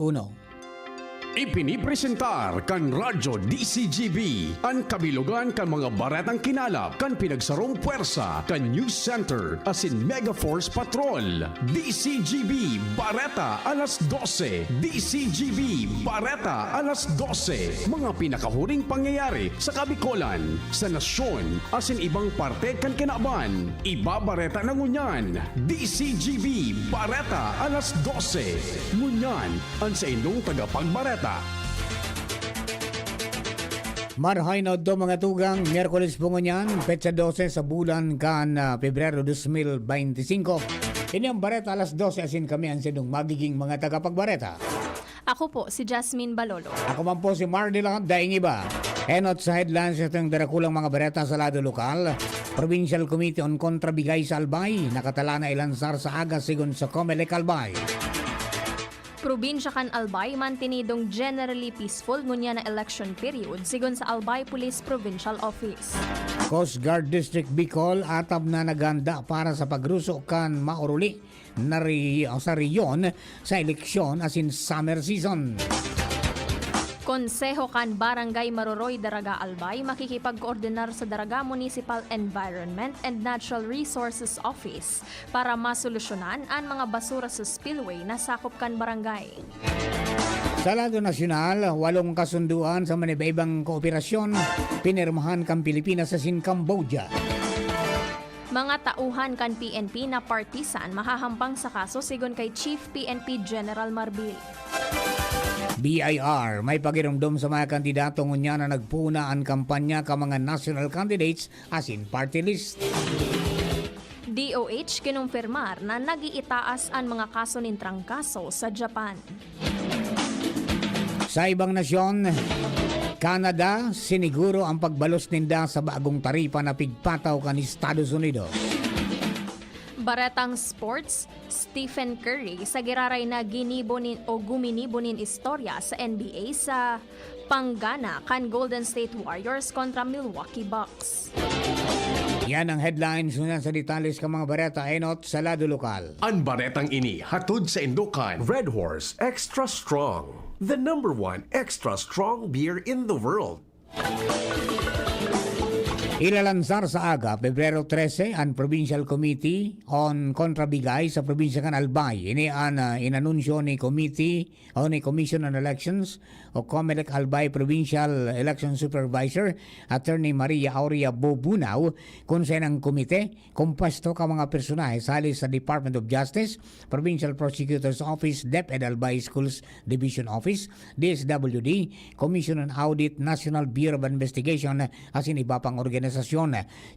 Uno. Ipinipresentar kan Radyo DCGB ang kabilugan kan mga baretang kinalap kan pinagsarong puwersa kan News Center asin Mega Force Patrol. DCGB Bareta alas 12. DCGB Bareta alas 12. Mga pinakahuring pangyayari sa Kabikolan, sa nasyon asin ibang parte kan kinaban. Ibabareta na ngunyan. DCGB Bareta alas 12. Ngunyan ang sa inyong tagapagbareta. Marhay na do mga tugang, Miyerkules po ngunyan, petsa 12 sa bulan kan Pebrero 2025. Ini ang bareta alas 12 asin kami ang sinong magiging mga tagapagbareta. Ako po, si Jasmine Balolo. Ako man po si Mardila Daing Iba. Enot sa headlines itong darakulang mga bareta sa lado lokal. Provincial Committee on Kontrabigay sa Albay, nakatala na ilansar sa aga sigon sa Comelec Albay. Probinsya kan Albay mantinidong generally peaceful ngunya na election period sigon sa Albay Police Provincial Office. Coast Guard District Bicol atab na naganda para sa pagruso kan mauruli na sa riyon sa eleksyon asin summer season. Konseho kan Barangay Maroroy, Daraga Albay makikipag-koordinar sa Daraga Municipal Environment and Natural Resources Office para masolusyonan ang mga basura sa spillway na sakop kan barangay. Sa lado nasyonal, 8 kasunduan sa manibaibang kooperasyon pinirmahan kang Pilipinas sa Cambodia. Mga tauhan kan PNP na partisan mahahampang sa kaso sigon kay Chief PNP General Marbil. BIR, may pagirumdum sa mga kandidato ngunya na nagpuna ang kampanya ka mga national candidates asin party list. DOH kinumpirmar na nagiitaas ang mga kaso ng trangkaso sa Japan. Sa ibang nasyon, Canada, siniguro ang pagbalos ninda sa bagong taripa na pigpataw kan Estados Unidos. Baretang Sports, Stephen Curry sa giraray na guminibonin istorya sa NBA sa panggana kan Golden State Warriors kontra Milwaukee Bucks. Yan ang headlines ngunyan sa detalles ka mga bareta enot sa lado lokal. Ang baretang ini hatod sa Indukan. Red Horse Extra Strong, the #1 extra strong beer in the world. Ilalansar sa aga, Pebrero 13, ang Provincial Committee on Kontrabigay sa Probinsya kan Albay. Ini ang inanunsyo ni Commission on Elections o Comelec Albay Provincial Election Supervisor Attorney Maria Aurea Bobunaw kung saan ang komite kumpuesto ka mga personahe sali sa Department of Justice, Provincial Prosecutor's Office, DepEd Albay Schools Division Office, DSWD, Commission on Audit, National Bureau of Investigation asin iba pang organisasyon.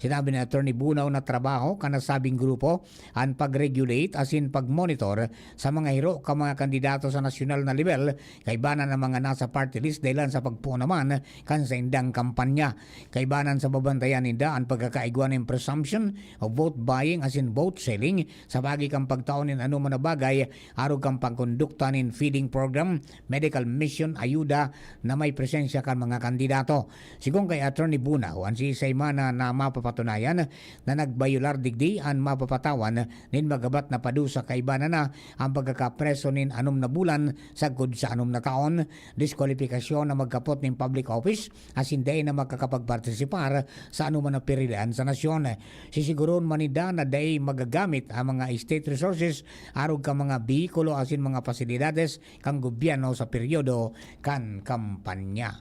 Sinabi ni Attorney Bunaw na trabaho kanasabing grupo ang pag-regulate asin pag-monitor sa mga hiro ka mga kandidato sa nasyonal na level kaibanan ng mga nasa party list dahil sa pagpunaman kan sa indang kampanya. Kaibanan sa babantayan ninda ang pagkakaigwan ng presumption of vote buying asin vote selling sa bagi kang pagtaon ng anuman na bagay arog kang pagkondukta ng feeding program, medical mission, ayuda na may presensya kan mga kandidato. Sigong kay Attorney Bunaw, ang sisay na mapapatunayan na nagbayular digdi ang mapapatawan nin magabat na padusa kaibanan na ang pagkakapreso nin 6 na bulan sagkod sa 6 na taon, diskwalifikasyon na magkapot nin public office as hindi na magkakapagpartisipar sa anuman na pilihan sa nasyon. Sisiguron manida na day magagamit ang mga state resources arog ka mga bihikulo asin mga pasilidades kang gobyerno sa peryodo kan kampanya.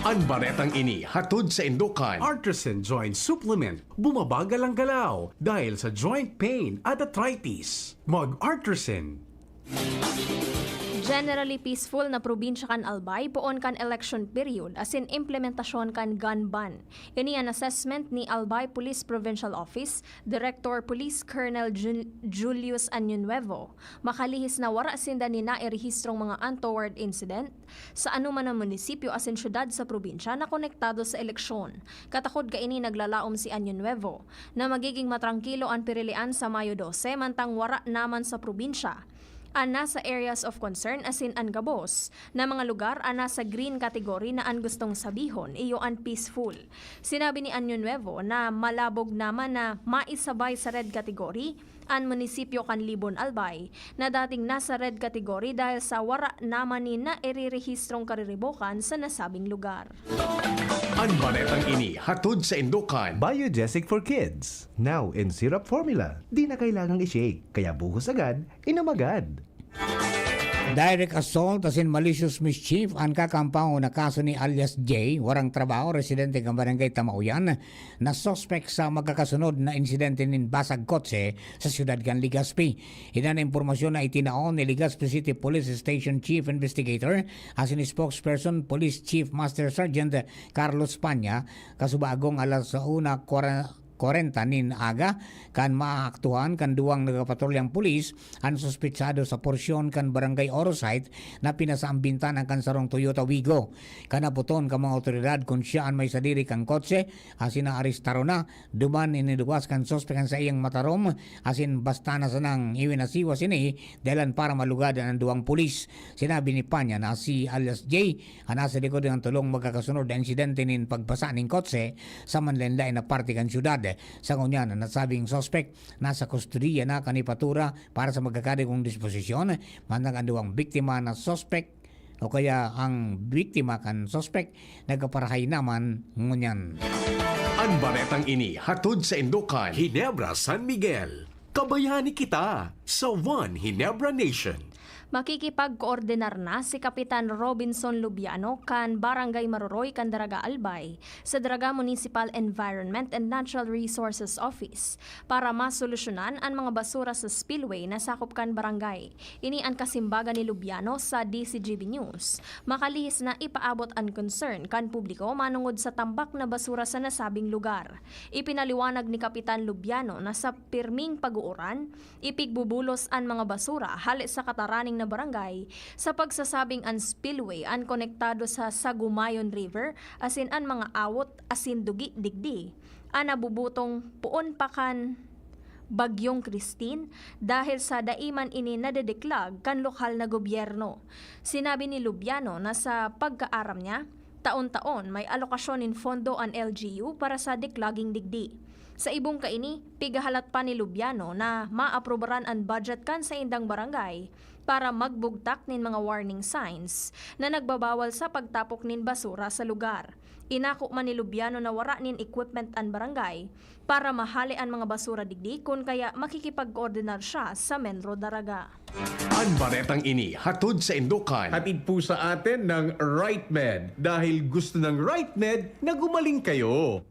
Ang baretang ini hatod sa Indukan. Artisan Joint Supplement, bumabagal ang galaw dahil sa joint pain at arthritis. Mag-Artisan. Generally peaceful na probinsya kan Albay poon kan election period asin implementasyon kan gun ban. Ini ang assessment ni Albay Police Provincial Office Director Police Colonel Julius Añonuevo. Makalihis na wara sinda ni nairehistrong mga untoward incident sa anuman na munisipyo asin syudad sa probinsya na konektado sa eleksyon. Katakod ka ini naglalaom si Añonuevo na magiging matrangkilo ang pirilian sa Mayo 12 mantang wara naman sa probinsya. Ana sa areas of concern asin an gabos na mga lugar ana sa green category na an gustong sabihon iyo an peaceful. Sinabi ni Añonuevo na malabog naman na maisabay sa red category ang munisipyo kan Libon Albay na dating nasa red category dahil sa wara naman ni na irirehistrong kariribokan sa nasabing lugar. Ang baretang ini hatod sa Indukan. Biogesic for Kids. Now in syrup formula. Di na kailangang i-shake. Kaya buhos agad, inom agad. Direct assault as in malicious mischief ang kakampao na kaso ni alias J, warang trabaho, residente ng barangay Tamauyan, na suspect sa magkakasunod na insidente ng basag kotse sa siyudad ng Legazpi. Ina na impormasyon na itinaon ni Legazpi City Police Station Chief Investigator as in spokesperson Police Chief Master Sergeant Carlos Panya kasubagong alas 1:40 nin aga kan maaktuhan kan duwang nagapatrulyang pulis ang suspitsado sa porsyon kan barangay Orosite na pinasaambintan ang kansarong Toyota Wigo. Kanaputon ka mga otoridad kung siya ang may sadiri kang kotse asin na arestaro na duman iniduwas kan suspect sa iyang matarom asin basta na sanang iwinasiwas ini dahilan para malugadan ang duwang pulis. Sinabi ni Panya na si alias J ang nasa likod ng tulong magkakasunod na insidente nin pagbasa ng kotse sa manlenday na parte kan syudad. Sa ngunya na nasabing suspect nasa kustodiya na kanipatura para sa magkakadigong disposisyon manang ang duwang biktima na suspect o kaya ang biktima kan suspect nagkaparahay naman ngunyan. Ang baretang ini hatod sa Indukan. Ginebra, San Miguel. Kabayani kita sa One Ginebra Nation. Makikipag-koordinar na si Kapitan Robinson Lubiano kan Barangay Maroroy kan Daraga Albay sa Daraga Municipal Environment and Natural Resources Office para masolusyonan ang mga basura sa spillway na sakop kan barangay. Ini ang kasimbaga ni Lubiano sa DCGB News. Makalihis na ipaabot ang concern kan publiko manungod sa tambak na basura sa nasabing lugar. Ipinaliwanag ni Kapitan Lubiano na sa pirming pag-uuran, ipigbubulos ang mga basura hali sa kataraning na barangay sa pagsasabing ang spillway ang konektado sa Sagumayon River asin ang mga awot asin dugi digdi ang nabubutong puon pakan Bagyong Christine dahil sa daiman ini nadedeklag kan lokal na gobyerno. Sinabi ni Lubiano na sa pagkaaram niya, taon-taon may alokasyon in fondo ang LGU para sa deklaging digdi. Sa ibong kaini, pigahalat pa ni Lubiano na maaprobaran ang budget kan sa indang barangay para magbugtak nin mga warning signs na nagbabawal sa pagtapok nin basura sa lugar. Inako man ni Lubiano na wara nin equipment ang barangay para mahali ang mga basura digdi kung kaya makikipag-koordinar siya sa Menro Daraga. Ang baretang ini hatod sa Indukan. Hatid po sa atin ng RightMed dahil gusto ng RightMed na gumaling kayo.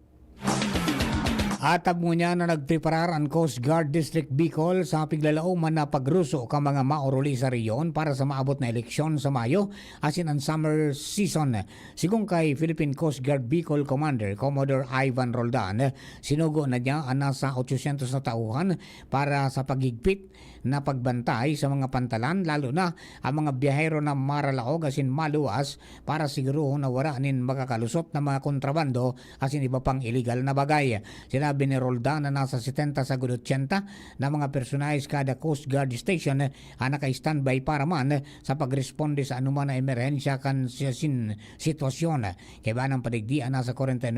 Atab mo niya na nagpreparar ang Coast Guard District Bicol sa piglalauman na pagruso ka mga maoruli sa riyon para sa maabot na eleksyon sa Mayo asin ang summer season. Sigong kay Philippine Coast Guard Bicol Commander Commodore Ivan Roldan, sinugo na niya ang nasa 800 na tauhan para sa paghigpit na pagbantay sa mga pantalan lalo na ang mga biyahero na maralaog asin maluwas para siguruho na wala nin makakalusot na mga kontrabando asin iba pang illegal na bagay. Sinabi ni Roldan na nasa 70 sa 80 na mga personalis kada Coast Guard Station ang naka-standby para man sa pagresponde sa anuman na emerhensya kan sitwasyon. Kaya ng padigdian nasa 49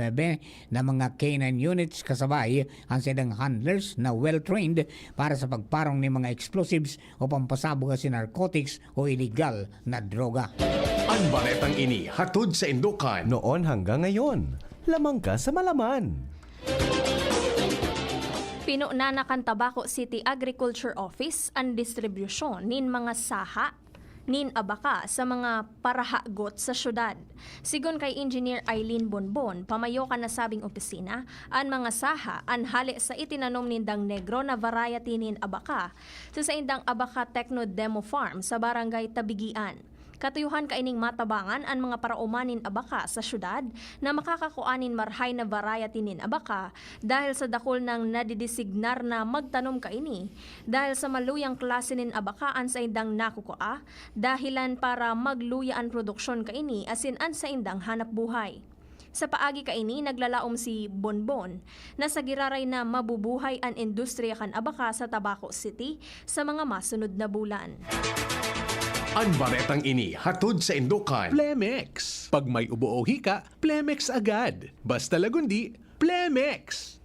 na mga K9 units kasabay ang sedang handlers na well-trained para sa pagparong ni mga explosives o pampasabog sa narcotics o illegal na droga. Ang baretang ini hatod sa Indukan. Noon hanggang ngayon, lamang ka sa malaman. Pinuna na kan Tabaco City Agriculture Office ang distribusyon nin mga saha nin abaka sa mga parahagot sa syudad. Sigon kay Engineer Eileen Bonbon, pamayo ka na sabing opisina, ang mga saha ang hali sa itinanom nindang negro na variety nin abaka sa indang abaka Techno Demo Farm sa barangay Tabigian. Katuyuhan kaining matabangan ang mga paraumanin abaka sa syudad na makakakuanin marhay na variety nin abaka dahil sa dakol ng nadidesignar na magtanom kaini dahil sa maluyang klase nin abakaan sa indang nakukua dahilan para magluya ang produksyon kaini asin an sa indang hanap buhay. Sa paagi kaini naglalaom si Bonbon na sa giraray na mabubuhay ang industriya kan abaka sa Tabaco City sa mga masunod na bulan. Ang baretang ini hatod sa Indukan. Plemex. Pag may ubo o hika, Plemex agad. Basta lagundi, Plemex.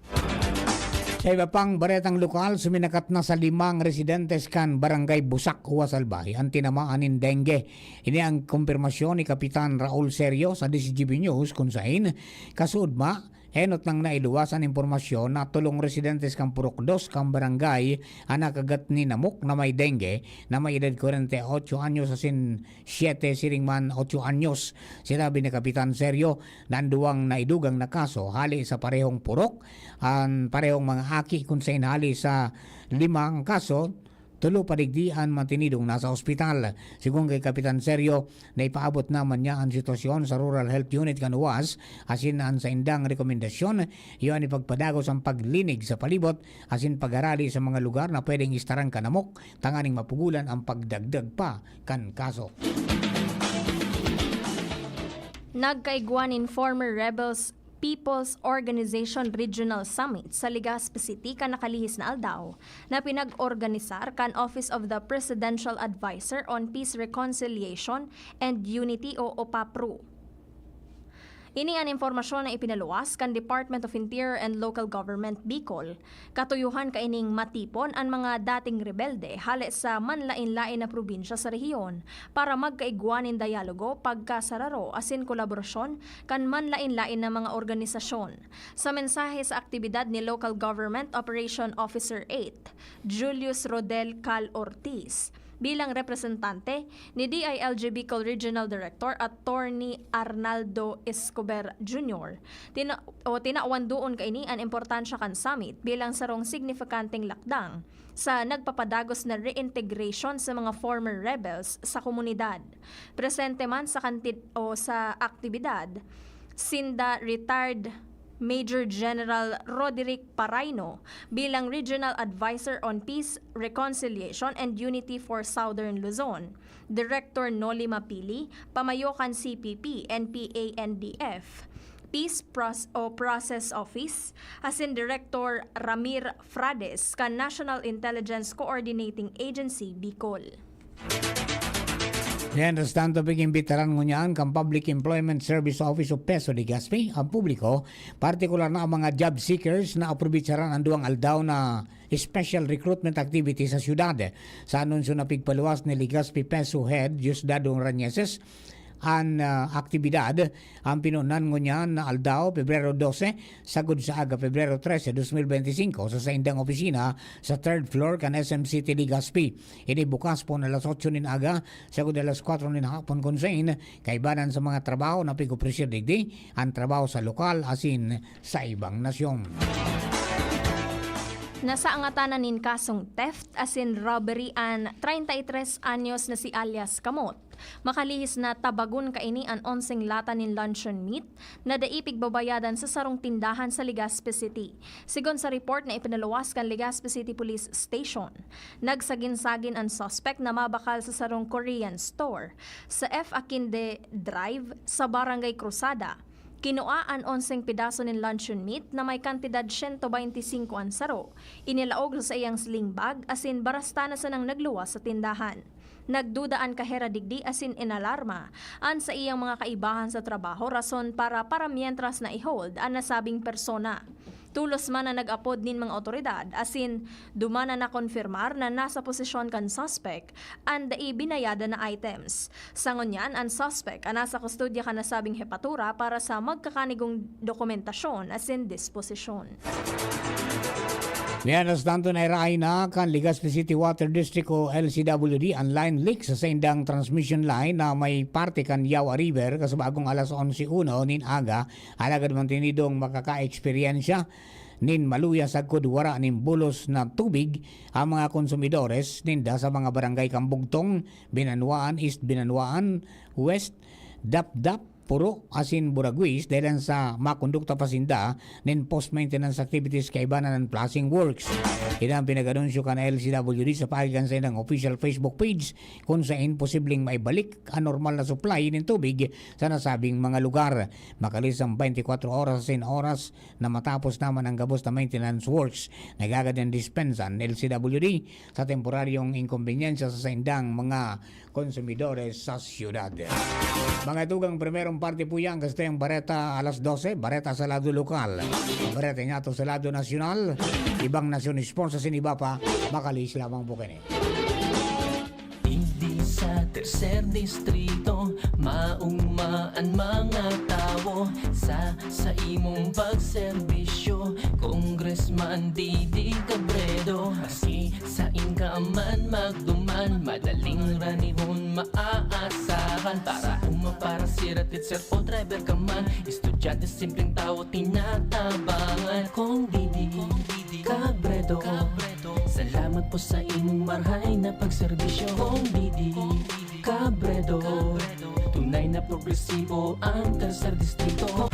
Sa iba pang baretang lokal, suminakat na sa 5 residentes kan Barangay Busak, Huwas Albay ang tinamaan ng dengue. Ini ang kumpirmasyon ni Kapitan Raul Serio sa DCGB News kung saan kasudma enot nang nailuwasan impormasyon na tulong residentes kan Purok 2 kan barangay ang nakagat ni namok na may dengue na may edad 48 anyos asin 7 siringman 8 anyos. Sinabi ni Kapitan Serio na duwang naidugang na kaso hali sa parehong purok, ang parehong mga aki kung saan hali sa 5 kaso, tulo padigdian mantinidong nasa ospital. Sigun kay Kapitan Serio, na ipaabot naman niya ang sitwasyon sa Rural Health Unit kanuwas, asin ang sa indang rekomendasyon, iyon ipagpadagos ang paglinig sa palibot, asin pag-arali sa mga lugar na pwedeng istarang kanamok, tanganing mapugulan ang pagdagdag pa kan kaso. Nagkaiguan in former rebels People's Organization Regional Summit sa Legazpi City kan nakalihis na aldaw na pinag-organisar kan Office of the Presidential Advisor on Peace, Reconciliation and Unity o OPAPRU. Ini ang impormasyon na ipinaluwas kan Department of Interior and Local Government Bicol. Katuyuhan kaining matipon ang mga dating rebelde hali sa manlain-lain na probinsya sa rehiyon para magkaigwanin dialogo, pagkasararo asin kolaborasyon kan manlain-lain na mga organisasyon. Sa mensahe sa aktibidad ni Local Government Operation Officer 8, Julius Rodel Cal Ortiz, bilang representante ni DILG Bicol Regional Director Attorney Arnaldo Escobar Jr. Tinaawan doon kaini ang importansya kan summit bilang sarong signifikanteng lakdang sa nagpapadagos na reintegration sa mga former rebels sa komunidad. Presente man sa sa aktibidad, sinda retired Major General Roderick Paraino bilang Regional Advisor on Peace, Reconciliation and Unity for Southern Luzon, Director Noli Mapili, Pamayokan CPP, NPA-NDF, Peace Process Office, asin Director Ramir Frades kan National Intelligence Coordinating Agency, Bicol. Yan, restan to imbitaran ngunyan kang Public Employment Service Office of Peso Legazpi, ang publiko, partikular na ang mga job seekers na aprobitsaran ang duwang aldaw na special recruitment activity sa syudad. Sa anunsyo na pigpaluwas ni Legazpi Peso Head, Diosdado Rañeses, ang aktibidad ang pinunan ngunyan na aldaw Pebrero 12 sagod sa aga Pebrero 13, 2025 sa saindang opisina sa 3rd floor kan SM City Legazpi. Ini bukas po na alas 8 nin aga sagod alas 4 nin hapon konsain kaibanan sa mga trabaho na pigupresyo digdi ang trabaho sa lokal asin sa ibang nasyon. Nasa angatanan nin kasong theft asin robbery an 33 anyos na si alias Kamot. Makalihis na tabagon kaini ang 11 lata nin luncheon meat na daipig babayadan sa sarong tindahan sa Legazpi City. Sigon sa report na ipinaluwas kan Legazpi City Police Station, nagsagin-sagin ang suspect na mabakal sa sarong Korean store sa F. Akinde Drive sa Barangay Cruzada. Kinuha ang 11 pidaso ng luncheon meat na may kantidad 125 ang saro. Inilaog sa iyang sling bag asin barastana sa nang nagluwas sa tindahan. Nagdudaan kahera digdi asin inalarma an sa iyang mga kaibahan sa trabaho rason para mientras na i-hold ang nasabing persona. Tulos man na nag-apod nin mga otoridad asin dumana na konfirmar na nasa posisyon kan suspect ang dai binayada na items. Sa ngunyan, ang suspect ang nasa kustodya kan nasabing hepatura para sa magkakanigong dokumentasyon asin disposisyon. Mianas tanto na iraay na kan Legazpi City Water District o LCWD ang line leak sa saindang transmission line na may parte kan Yawa River kasabagong alas 11:01 nin aga alagad man tinidong makaka-eksperyensya nin maluya sa kudwara nin bulos na tubig ang mga konsumidores ninda sa mga barangay Kambugtong, Binanwaan East, Binanwaan West, Dapdap, Puro asin Buraguis dahil sa makondukta pasinda nin post-maintenance activities kaibanan ng flushing works. Ina ang pinag-anunsyo ka na LCWD sa pagigan sa ng official Facebook page kung saan posibleng maibalik ang normal na supply ng tubig sa nasabing mga lugar. Makalis ang 24 oras sin oras na matapos naman ang gabos na maintenance works. Nagagad ng dispensan LCWD sa temporaryong inkonbensya sa saindang mga konsumidores sa siyudad. Mga tugang primerong parte po yan kasi yung Bareta alas 12, Bareta sa lado lokal. Bareta nga to sa lado nasyonal, ibang nasyon sponsor sin iba pa, makalis lamang po kini. Hindi sa tercer distrito maugmaan mga tao sa imong pagserbisyo, Congressman Didi Cabredo. Maski sa inka man magduman, madaling ranihon maaasahan. Para para siratit sir o driver ka man, estudyante simpleng tao tinatabangan. Kung Didi Cabredo, salamat po sa imong marhay na pagserbisyo. Kung Didi Cabredo, tunay na progresibo ang tercer distrito.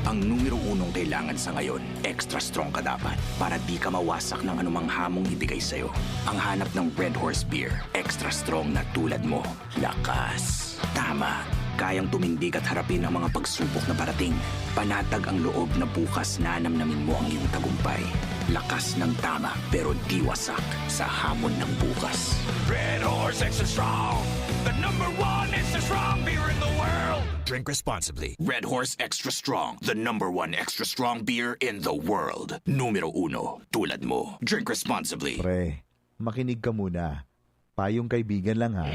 Ang numero unong kailangan sa ngayon, extra strong ka dapat para di ka mawasak ng anumang hamong ibigay sa'yo. Ang hanap ng Red Horse Beer, extra strong na tulad mo. Lakas. Tama. Kayang tumindig at harapin ang mga pagsubok na parating. Panatag ang loob na bukas na namnamin mo ang iyong tagumpay. Lakas ng tama pero di wasak sa hamon ng bukas. Red Horse Extra Strong, the #1 extra strong beer in the world. Drink responsibly. Red Horse Extra Strong, the #1 extra strong beer in the world. Numero 1, tulad mo. Drink responsibly. Pre, makinig ka muna. Payong kaibigan lang ha.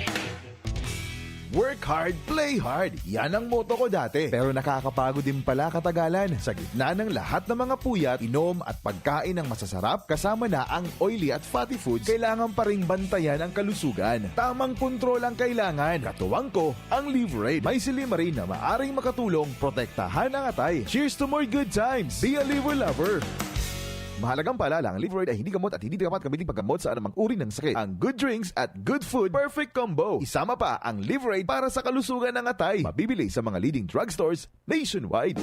Work hard, play hard. Yan ang motto ko dati. Pero nakakapagod din pala katagalan. Sa gitna ng lahat ng mga puyat, inom at pagkain ng masasarap kasama na ang oily at fatty foods, kailangan pa ring bantayan ang kalusugan. Tamang kontrol ang kailangan. Katuwang ko, ang Liverade. May silimarin na maaring makatulong protektahan ang atay. Cheers to more good times. Be a liver lover. Mahalagang paalala, ang Liverade ay hindi gamot at hindi dapat gamitin paggamot sa anumang uri ng sakit. Ang good drinks at good food, perfect combo. Isama pa ang Liverade para sa kalusugan ng atay. Mabibili sa mga leading drugstores nationwide.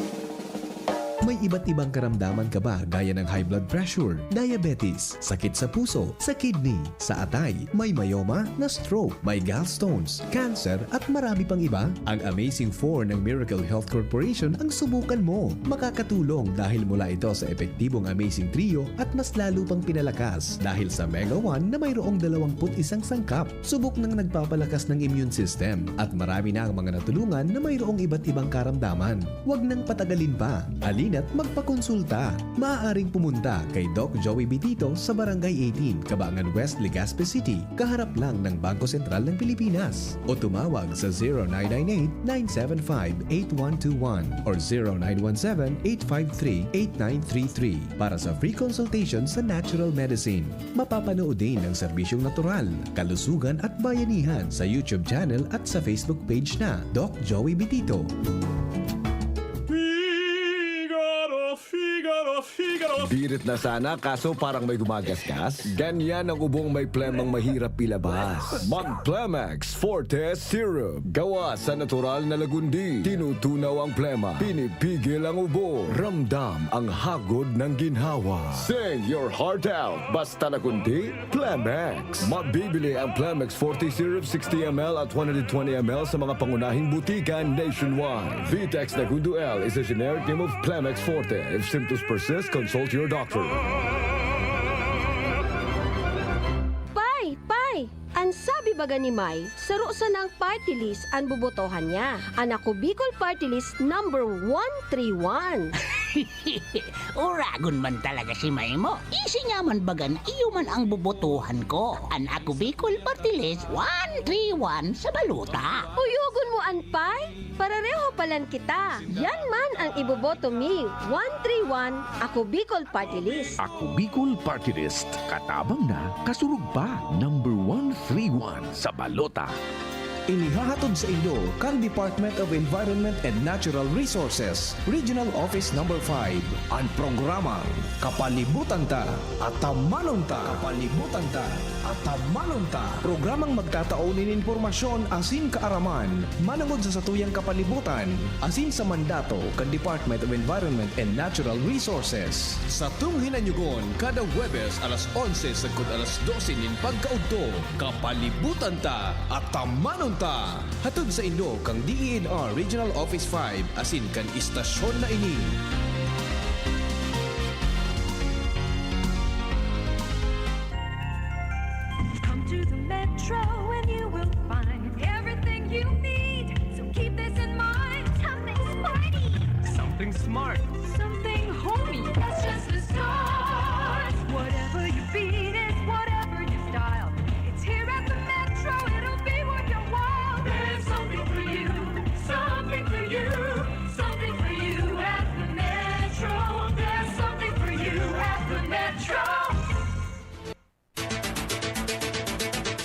May iba't ibang karamdaman ka ba gaya ng high blood pressure, diabetes, sakit sa puso, sa kidney, sa atay, may myoma, na stroke, may gallstones, cancer at marami pang iba? Ang Amazing 4 ng Miracle Health Corporation ang subukan mo. Makakatulong dahil mula ito sa epektibong Amazing Trio at mas lalo pang pinalakas dahil sa Mega 1 na mayroong 21 sangkap. Subok ng nagpapalakas ng immune system at marami na ang mga natulungan na mayroong iba't ibang karamdaman. Huwag nang patagalin pa. At magpakonsulta. Maaaring pumunta kay Doc Joey Bitito sa Barangay 18, Cabangan West, Legazpi City, kaharap lang ng Bangko Sentral ng Pilipinas. O tumawag sa 0998-975-8121 or 0917-853-8933 para sa free consultation sa natural medicine. Mapapanood din ang serbisyong natural, kalusugan at bayanihan sa YouTube channel at sa Facebook page na Doc Joey Bitito. Birit na sana kaso parang may gumagasgas. Ganyan ang ubong may plemang mahirap ilabas. Mag-Plemex Forte Syrup. Gawa sa natural na lagundi. Tinutunaw ang plema. Pinipigil ang ubo. Ramdam ang hagod ng ginhawa. Sing your heart out. Basta lagundi, Plemex. Mabibili ang Plemex Forte Syrup 60ml at 120ml sa mga pangunahing butikan nationwide. Vitex Nagundo L is a generic name of Plemex Forte. If symptoms persist, consult your doctor. Pai, ang sabi baga ni May, saro sa ng party list ang bubotohan niya. Anak ko Bicol Party List number 131. Uragon man talaga si May mo. Isi nga man baga na iyo man ang bubotohan ko. Anak ko Bicol Party List 131 sa baluta. Uyugon mo an Pai? Parareho palan kita. Yan man ang iboboto mi. 131, ako Bicol Party List. Ako Bicol Party List, katabang na, kasurug pa, number 131 sa balota. Inihahatod sa inyo kang Department of Environment and Natural Resources, Regional Office No. 5, ang programang Kapalibutan Ta at Tamanon Ta. Kapalibutan Ta at Tamanon Ta. Programang magtataunin informasyon asin kaaraman, manangod sa satuyang kapalibutan, asin sa mandato kan Department of Environment and Natural Resources. Sa tunghinanyugon, kada Huwebes alas 11 sagkod alas 12 nin pagkaudto, Kapalibutan Ta at Tamanon Ta. Hatod sa inyo kang DENR Regional Office 5 asin kan istasyon na ini. Come to the Metro and you will find everything you need. So keep this something smart. Something homey. That's just the start. Whatever you beat is whatever you style. It's here at the Metro. It'll be worth your while. There's something for you. Something for you. Something for you at the Metro. There's something for you at the Metro.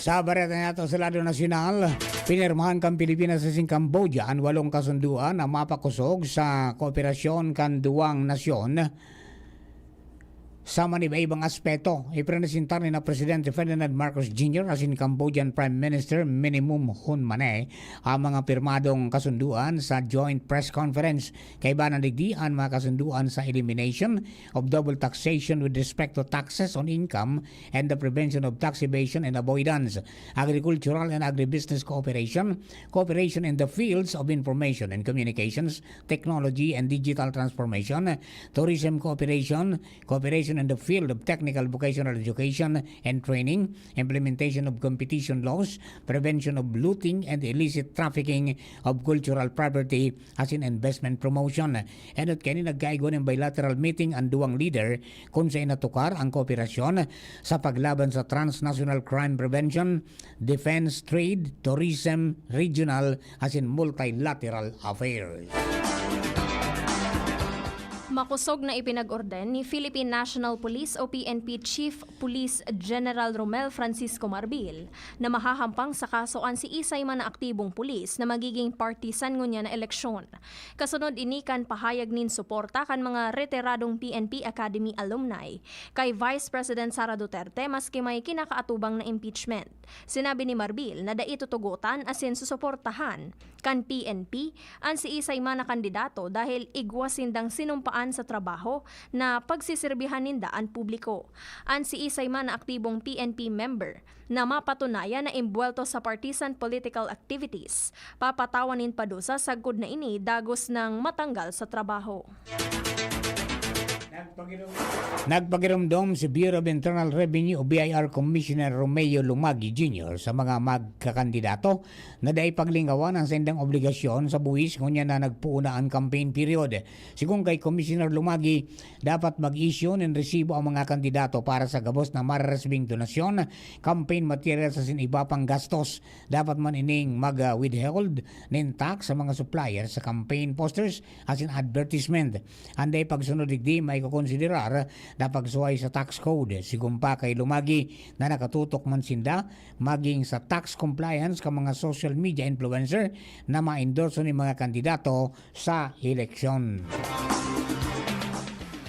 Sa bareta nato sa lado nasyonal, pinirmahan kang Pilipinas sa Cambodia ang 8 kasunduan na mapakusog sa kooperasyon kan duwang nasyon sa manibaibang aspeto. Ipresentar ni na Presidente Ferdinand Marcos Jr. as in Cambodian Prime Minister Minimum Hun Mane ang mga pirmadong kasunduan sa joint press conference. Kaiba nandigdian mga kasunduan sa elimination of double taxation with respect to taxes on income and the prevention of tax evasion and avoidance, agricultural and agribusiness cooperation, cooperation in the fields of information and communications, technology and digital transformation, tourism cooperation, cooperation in the field of technical vocational education and training, implementation of competition laws, prevention of looting and illicit trafficking of cultural property as in investment promotion. And at kanina nagkaigo ng bilateral meeting ang duwang leader kung sa inatukar ang kooperasyon sa paglaban sa transnational crime prevention, defense, trade, tourism, regional as in multilateral affairs. Makusog na ipinag-orden ni Philippine National Police o PNP Chief Police General Romel Francisco Marbil na mahahampang sa kasuan si isay man na aktibong pulis na magiging partisan ngunya na eleksyon. Kasunod inikan pahayag nin suporta kan mga retiradong PNP Academy alumni kay Vice President Sara Duterte maski may kinakaatubang na impeachment. Sinabi ni Marbil na daitutugutan asin susuportahan kan PNP ang si isay man na kandidato dahil igwasindang sinumpaan sa trabaho na pagsisirbihan ninda ang publiko. Ang si isay man na aktibong PNP member na mapatunayan na imbuelto sa partisan political activities, papatawanin padusa sagkod na ini dagos ng matanggal sa trabaho. Nagpagirumdom si Bureau of Internal Revenue o BIR Commissioner Romeo Lumagi Jr. sa mga magkakandidato na dahil paglingawan ang sendang obligasyon sa buwis ngunya na nagpuuna ang campaign period. Sigung kay Commissioner Lumagi, dapat mag-issue ng resibo ang mga kandidato para sa gabos na mararesbing donasyon, campaign materials sa iba pang gastos. Dapat man ining mag-withhold ng tax sa mga supplier sa campaign posters as in advertisement. Anday pagsunod digdi may kukonsiderar na pagsuway sa tax code. Sigumpa kay Lumagi na nakatutok man sinda maging sa tax compliance ka mga social media influencer na ma-endorso ni mga kandidato sa eleksyon.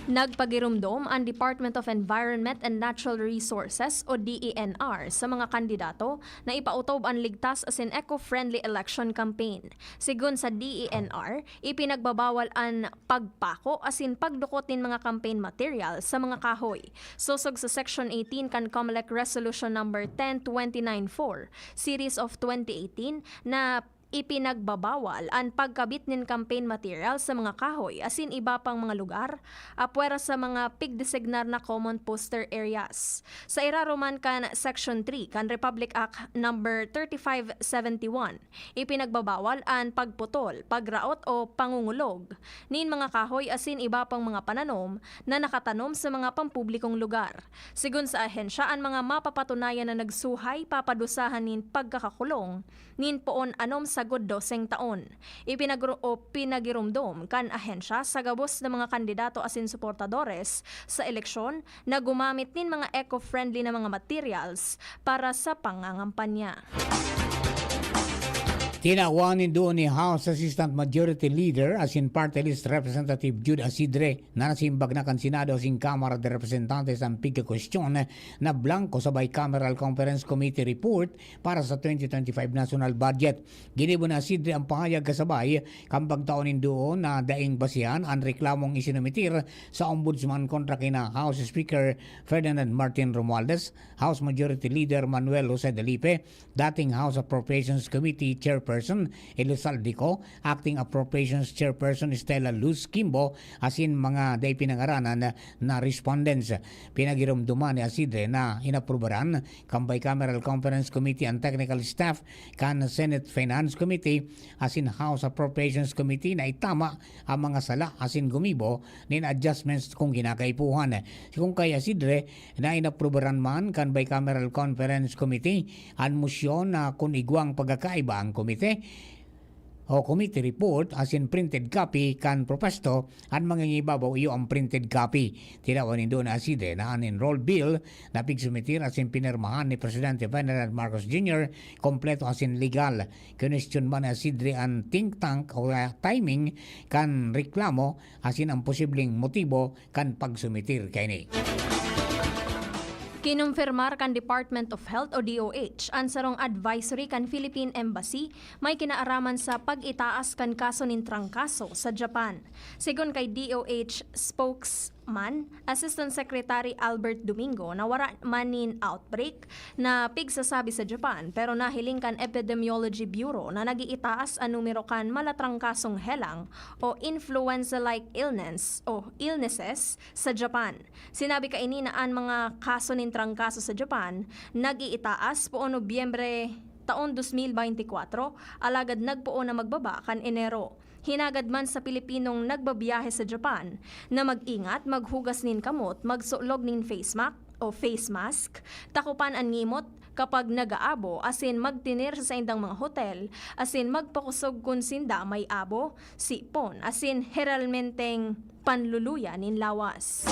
Nagpagirumdom ang Department of Environment and Natural Resources o DENR sa mga kandidato na ipautob ang ligtas as in eco-friendly election campaign. Sigun sa DENR, ipinagbabawal ang pagpako as in pagdukot ng mga campaign material sa mga kahoy. Susog sa Section 18 kan COMELEC Resolution number 10294 Series of 2018 na ipinagbabawal ang pagkabit ng campaign material sa mga kahoy asin iba pang mga lugar apwera sa mga pigdesignar na common poster areas. Sa iraroman kan Section 3 kan Republic Act number 3571, ipinagbabawal ang pagputol, pagraot o pangungulog nin mga kahoy asin iba pang mga pananom na nakatanom sa mga pampublikong lugar. Sigun sa ahensya, ang mga mapapatunayan na nagsuhay papadusahan nin pagkakakulong nin poon anom sagod 12 taon. Pinagirumdom kan ahensya sa gabos ng mga kandidato asin suportadores sa eleksyon na gumamit nin mga eco-friendly na mga materials para sa pangangampanya. Tinawanin doon ni House Assistant Majority Leader as in Party List Representative Jude Asidre na nasimbag na kan Senado sin Kamara de Representantes ang pigka-kwestiyon na blanco sa Bicameral Conference Committee report para sa 2025 National Budget. Ginibo na Asidre ang pahayag kasabay kang pagtaonin doon na daing basihan ang reklamong isinumitir sa Ombudsman kontra kina House Speaker Ferdinand Martin Romualdez, House Majority Leader Manuel Jose Delipe, dating House Appropriations Committee Chairperson Chairperson Elusaldico, Acting Appropriations Chairperson Stella Luz Kimbo, asin mga day pinangaranan na respondents. Pinagirumduman ni Asidre na inaprubaran kan Bicameral Conference Committee and Technical Staff kan Senate Finance Committee asin House Appropriations Committee na itama ang mga sala asin gumibo nin adjustments kung ginakaipuhan. Kung kaya Asidre na inaprubaran man kan Bicameral Conference Committee ang motion na kung igwang pagkakaiba ang komite o committee report as in printed copy kan propesto at mangingibabaw iyo ang printed copy. Tinawanin doon na Asidre na an enrolled bill na pigsumitir as in pinirmahan ni Presidente Ferdinand Marcos Jr. kompleto as in legal. Question man ni Asidre ang think tank o timing kan reklamo as in ang posibleng motibo kan pagsumitir kay ni. Kinumpirmar kan Department of Health o DOH ang sarong advisory kan Philippine Embassy may kinaaraman sa pag-itaas kan kaso nin trangkaso sa Japan. Sigon kay DOH spokesman, Assistant Secretary Albert Domingo, na wala man nin outbreak na pigsasabi sa Japan pero nahiling kan Epidemiology Bureau na nagiitaas ang numero kan malatrangkasong helang o influenza-like illness o illnesses sa Japan. Sinabi kaini na ang mga kaso nin trangkaso sa Japan nag-iitaas po Nobyembre taon 2024 alagad nagpuo na magbaba kan Enero. Hinagad man sa Pilipinong nagbabiyahe sa Japan na mag-ingat, maghugas nin kamot, magsulog nin face mask, takupan ang ngimot kapag nag-aabo, asin magtinir sa indang mga hotel, asin magpakusog kung sinda may abo, sipon, asin heralmenteng panluluya nin lawas.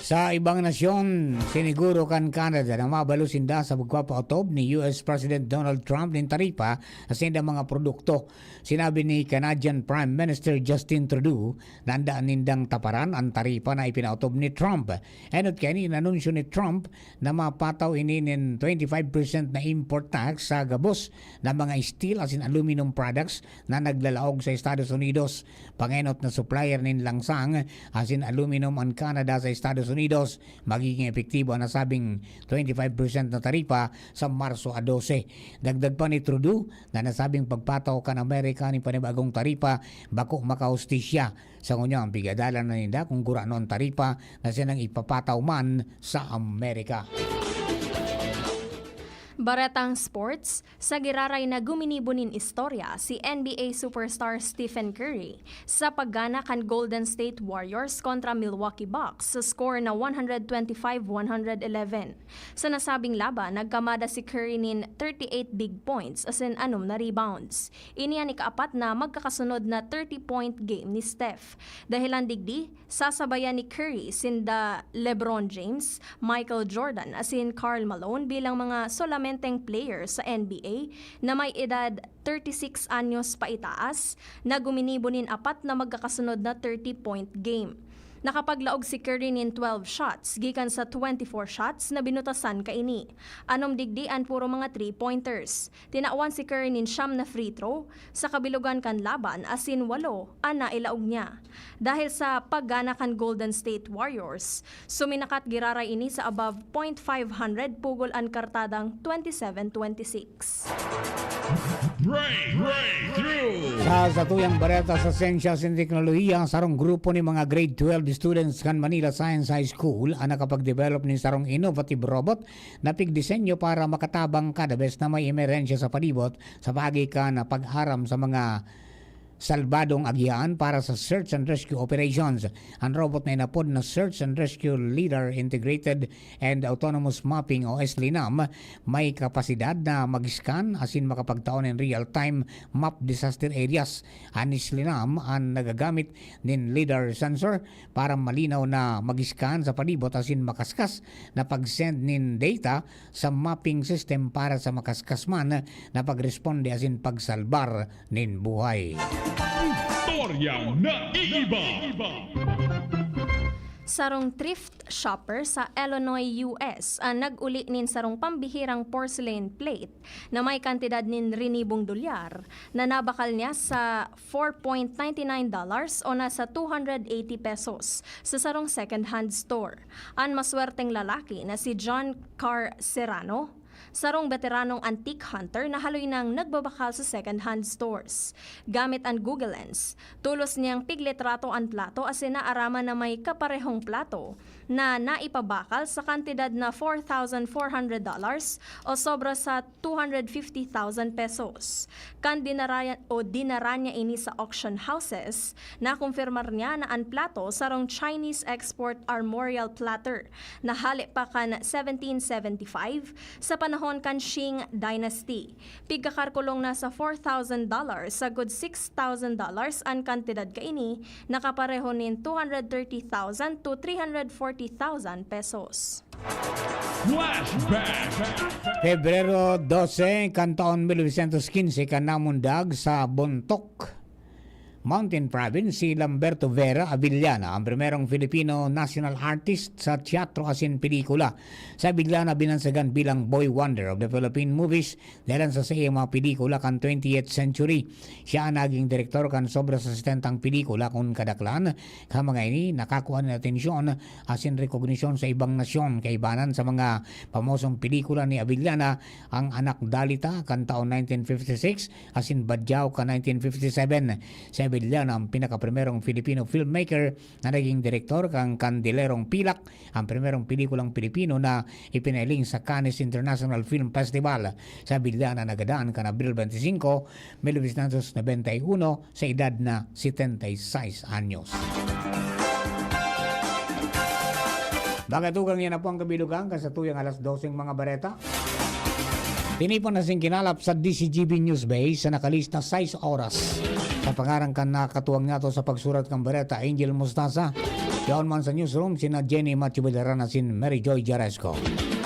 Sa ibang nasyon, siniguro kan Canada na mabalusinda sa pagpapautob ni US President Donald Trump ng taripa sa sindang mga produkto. Sinabi ni Canadian Prime Minister Justin Trudeau na andaan nindang taparan ang taripa na ipinautob ni Trump. Enot kaya ni inanunsyo ni Trump na mapataw ini ng 25% na import tax sa gabos na mga steel as in aluminum products na naglalaog sa Estados Unidos. Pangenot na supplier nin langsang as in aluminum ang Canada sa Estados Unidos, magiging epektibo ang nasabing 25% na taripa sa Marso 12. Dagdag pa ni Trudeau na nasabing pagpataw kan Amerika ni panibagong taripa bako makahustisya sa ngunya ang bigadalan na ninda kung gurano ang taripa na sinang ipapataw man sa Amerika. Baretang sports, sa giraray na guminibo nin istorya si NBA superstar Stephen Curry sa paggana kan Golden State Warriors kontra Milwaukee Bucks sa score na 125-111. Sa nasabing laban, nagkamada si Curry nin 38 big points as in 6 na rebounds. Iniyan ni kaapat na magkakasunod na 30-point game ni Steph. Dahilan digdi, sasabayan ni Curry sinda LeBron James, Michael Jordan as in Karl Malone bilang mga solamente player sa NBA na may edad 36 anyos pa itaas na guminibo nin apat na magkakasunod na 30-point game. Nakapaglaog si Curry nin 12 shots gikan sa 24 shots na binutasan kaini. Anom digdian puro mga 3-pointers. Tinawan si Curry nin 9 na free throw sa kabilugan kan laban asin 8 ana ilaog niya. Dahil sa paggana kan Golden State Warriors, suminakat giraray ini sa above .500 pugol ang kartadang 27-26. Sa tuyang bareta sa Siyensya and Teknolohiya, sarong grupo ni mga grade 12 students kan Manila Science High School ang nakapag-develop ni sarong innovative robot na pigdisenyo para makatabang kada bes na may emerensya sa palibot sa pagi ka na pagharam sa mga salbadong agihan para sa search and rescue operations. Ang robot na inapod na Search and Rescue Leader Integrated and Autonomous Mapping o SLINAM may kapasidad na mag-scan asin makapagtaon ng real-time map disaster areas. Ang SLINAM ang nagagamit ng LiDAR sensor para malinaw na mag-scan sa palibot asin makaskas na pag-send ng data sa mapping system para sa makaskas man na pag-responde asin pagsalbar ng buhay. Istoryang naiiba. Sarong thrift shopper sa Illinois, US ang nag-uli nin sarong pambihirang porcelain plate na may kantidad nin $2,000 na nabakal niya sa $4.99 o nasa 280 pesos sa sarong second-hand store. Ang maswerteng lalaki na si John Carr Serrano sarong veteranong antique hunter na haloy nang nagbabakal sa second-hand stores. Gamit ang Google Lens, tulos niyang piglitrato ang plato asin naaraman na may kaparehong plato na naipabakal sa kantidad na $4,400 o sobra sa 250,000 pesos. Kan dinara niya ini sa auction houses, nakumpirmar niya na ang plato sarong Chinese export armorial platter na hali pa kan 1775 sa panahon kan Qing Dynasty. Pigkakarkulong na sa $4,000 sa good $6,000 ang kantidad kaini, nakapareho nin 230,000 to 340,000 pesos. Flashback. Pebrero 12, kan taon 1915, kan namundag sa Bontoc, Mountain Province, si Lamberto Vera Avillana, ang primerong Filipino national artist sa teatro asin pelikula. Sa Avillana binansagan bilang boy wonder of the Philippine movies dahil sa mga pelikula kan 20th century. Siya ang naging direktor kan sobra sa 70 pelikula kung kadaklan. Mga ini nakakuha ng atensyon asin recognition sa ibang nasyon, kaibanan sa mga pamosong pelikula ni Avillana, ang Anak Dalita kan taon 1956 asin Badyaw kan 1957. Sa Avillana ang pinakaprimerong Filipino filmmaker na naging direktor kang Candelerong Pilak, ang primerong pelikulang Pilipino na ipinailing sa Cannes International Film Festival. Sa Avillana nagadaan kan Abril 25, 1991 sa edad na 76 anyos. Bagatugang yan na po ang kabilugan kasatuyang alas 12 mga bareta. Tinipon na sing kinalap sa DCGB News Base sa nakalista 6 oras. Sa pangarang kan nakatuwang nato sa pagsurat kang bareta, Angel Mostaza. Yaon man sa newsroom, sina Jenny Machibalarana, sin Mary Joy Jaresco.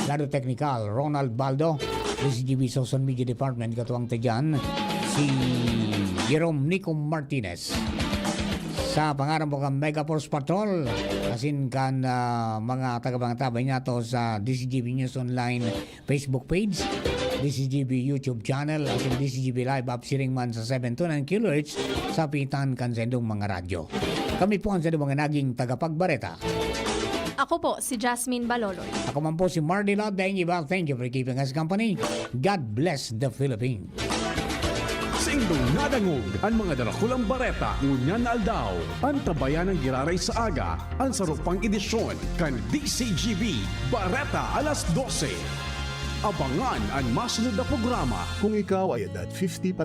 Lado Technical, Ronald Baldo. DCGB Social Media Department, katuwang tadyan, si Jerome Nico Martinez. Sa pangarang po kang Mega Force Patrol, asin kan mga tagabangtabay nato sa DCGB News Online Facebook page, DCGB YouTube channel at DCGB Live up siring man sa 729 kHz sa pitan kan sendong mga radyo. Kami po ang sendong mga naging tagapagbareta. Ako po si Jasmine Baloloy. Ako man po si Mardila. Thank you for keeping us company. God bless the Philippines. Sa indong nadangog ang mga darakulang bareta ngunyan na aldaw. Ang tabayan ng giraray sa aga, ang sarupang edisyon kan DCGB Bareta alas 12. Abangan ang masunod na programa. Kung ikaw ay edad 50 pataas,